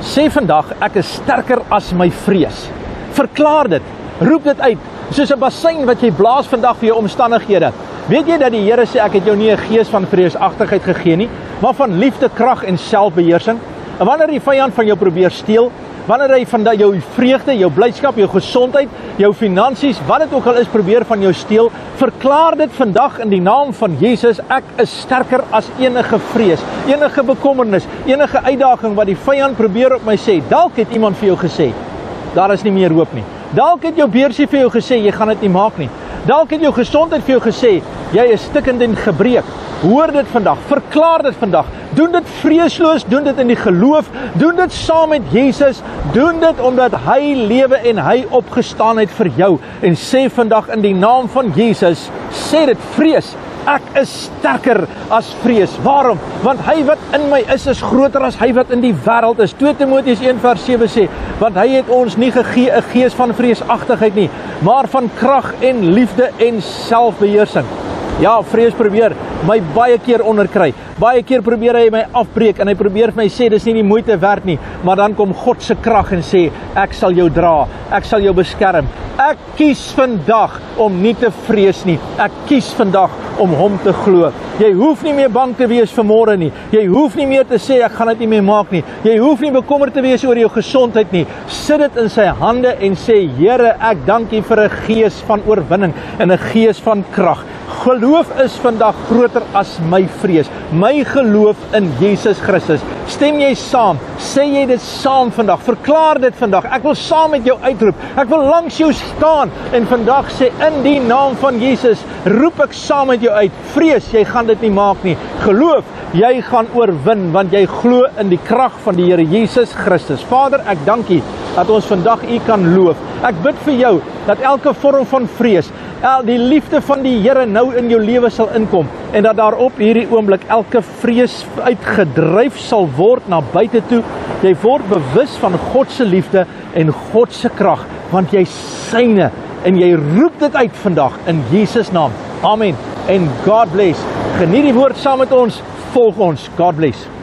Sê vandag, ek is sterker as my vrees. Verklaar dit, roep dit uit, soos 'n bassein wat jy blaas vandag vir jou omstandighede. Weet jy dat die Here sê, ek het jou nie 'n gees van vreesagtigheid gegee nie, maar van liefde, krag en selfbeheersing. En wanneer die vyand van jou probeer steel, wanneer hy van jou vreugde, jou blydskap, jou gesondheid, jou finansies, wat dit ook al is, probeer van jou steel, verklaar dit vandag in die naam van Jesus, ek is sterker as enige vrees, enige bekommernis, enige uitdaging wat die vyand probeer op my sê. Dalk het iemand vir jou gesê, daar is nie meer hoop nie. Dalk het jou beursie vir jou gesê, jy gaan dit nie maak nie. Dalk het jou gesondheid vir jou gesê, jy is stikkend en gebreek. Hoor dit vandag, verklaar dit vandag. Doen dit vreesloos, doen dit in die geloof, doen dit saam met Jesus, doen dit omdat hy lewe en hy opgestaan het vir jou. En sê vandag in die naam van Jesus, sê dit, vrees, ek is sterker as vrees. Waarom? Want hy wat in my is groter as hy wat in die wêreld is. 2 Timoteus 1:7 sê, want hy het ons nie gegee 'n gees van vreesagtigheid nie, maar van krag en liefde en selfbeheersing. Ja, vrees probeer my baie keer onderkry. Baie keer probeer hy my afbreek en hy probeer vir my sê, dis nie die moeite werd nie. Maar dan kom God se krag en sê, ek sal jou dra, ek sal jou beskerm. Ek kies vandag om nie te vrees nie. Ek kies vandag om hom te glo. Jy hoef nie meer bang te wees vir môre nie. Jy hoef nie meer te sê, ek gaan dit nie meer maak nie. Jy hoef nie bekommerd te wees oor jou gesondheid nie. Sit dit in sy hande en sê, Here, ek dank U vir 'n gees van oorwinning en 'n gees van krag. Geloof is vandag groter as my vrees. My geloof in Jesus Christus. Stem jy saam? Sê jy dit saam vandag? Verklaar dit vandag. Ek wil saam met jou uitroep. Ek wil langs jou staan en vandag sê, in die naam van Jesus, roep ek saam met jou uit. Vrees, jy gaan dit nie maak nie. Geloof, jy gaan oorwin, want jy glo in die krag van die Here Jesus Christus. Vader, ek dank U dat ons vandag U kan loof. Ek bid vir jou dat elke vorm van vrees, die liefde van die Here nou in jou lewe sal inkom en dat daar op hierdie oomblik elke vrees uitgedryf sal word na buite toe. Jy word bewus van God se liefde en God se krag, want jy syne en jy roep dit uit vandag in Jesus naam. Amen. En God bless. Geniet die woord saam met ons. Volg ons. God bless.